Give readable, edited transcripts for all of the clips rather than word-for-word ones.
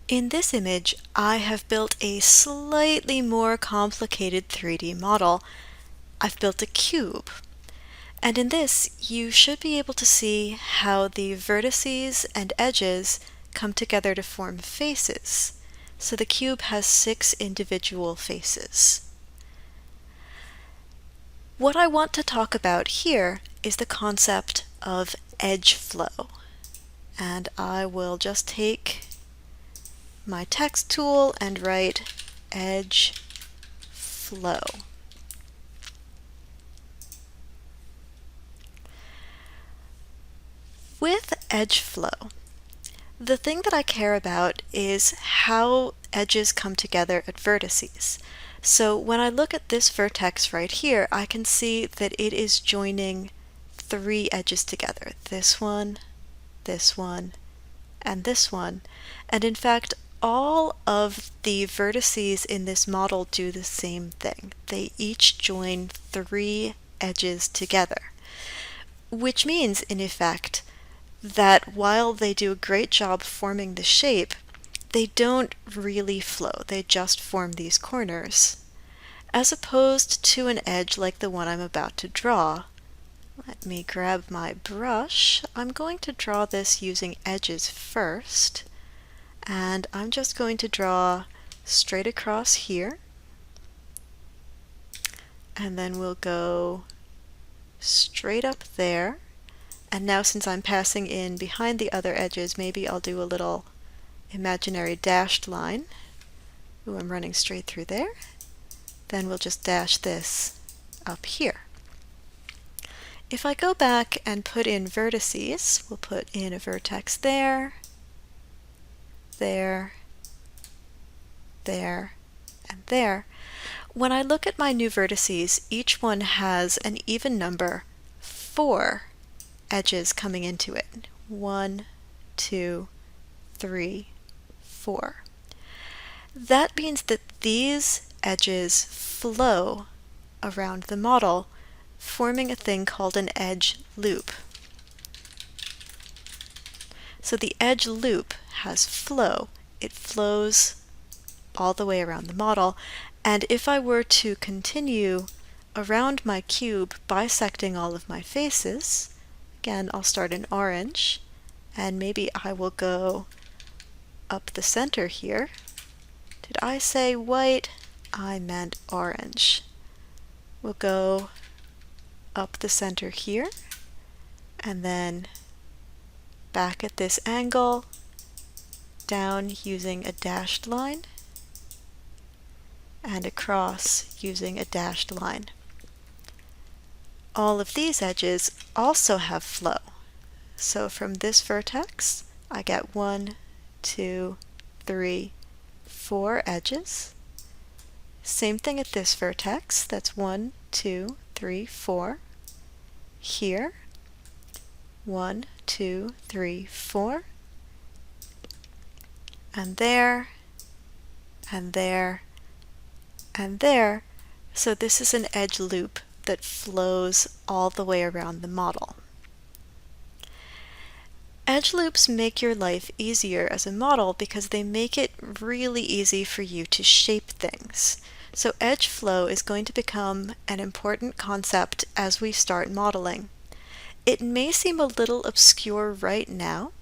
In this image, I have built a slightly more complicated 3D model. I've built a cube. And in this, you should be able to see how the vertices and edges come together to form faces. So the cube has 6 individual faces. What I want to talk about here is the concept of edge flow. And I will just take my text tool and write edge flow. With edge flow, the thing that I care about is how edges come together at vertices. So when I look at this vertex right here, I can see that it is joining 3 edges together. This one, and this one. And in fact, all of the vertices in this model do the same thing. They each join 3 edges together, which means, in effect, that while they do a great job forming the shape, they don't really flow. They just form these corners. As opposed to an edge like the one I'm about to draw. Let me grab my brush. I'm going to draw this using edges first. And I'm just going to draw straight across here. And then we'll go straight up there. And now since I'm passing in behind the other edges, maybe I'll do a little imaginary dashed line. Ooh, I'm running straight through there. Then we'll just dash this up here. If I go back and put in vertices, we'll put in a vertex there, there, there, and there. When I look at my new vertices, each one has an even number 4 edges coming into it. 1, 2, 3, 4. That means that these edges flow around the model, forming a thing called an edge loop. So the edge loop has flow. It flows all the way around the model, and if I were to continue around my cube bisecting all of my faces, again I'll start in orange, and maybe I will go up the center here. Did I say white? I meant orange. We'll go up the center here, and then back at this angle, down using a dashed line, and across using a dashed line. All of these edges also have flow. So from this vertex, I get 1, 2, 3, 4 edges. Same thing at this vertex, that's 1, 2, 3, 4. Here, 1, 2, 3, 4. And there, and there, and there. So this is an edge loop that flows all the way around the model. Edge loops make your life easier as a model because they make it really easy for you to shape things. So edge flow is going to become an important concept as we start modeling. It may seem a little obscure right now,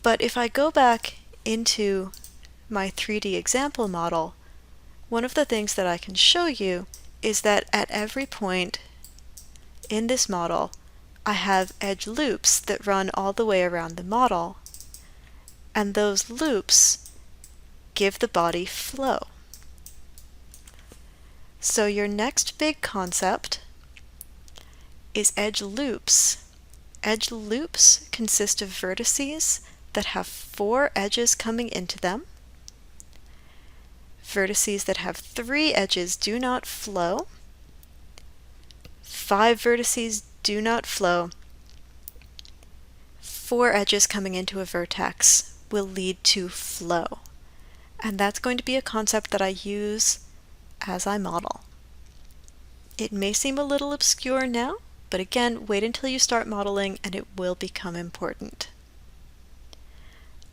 but if I go back into my 3D example model, one of the things that I can show you is that at every point in this model, I have edge loops that run all the way around the model, and those loops give the body flow. So your next big concept is edge loops. Edge loops consist of vertices that have 4 edges coming into them. Vertices that have 3 edges do not flow. 5 vertices do not flow. 4 edges coming into a vertex will lead to flow. And that's going to be a concept that I use as I model. It may seem a little obscure now, but again, wait until you start modeling and it will become important.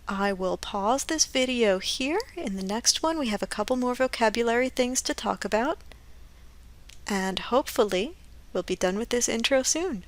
I will pause this video here. In the next one, we have a couple more vocabulary things to talk about. And hopefully, we'll be done with this intro soon.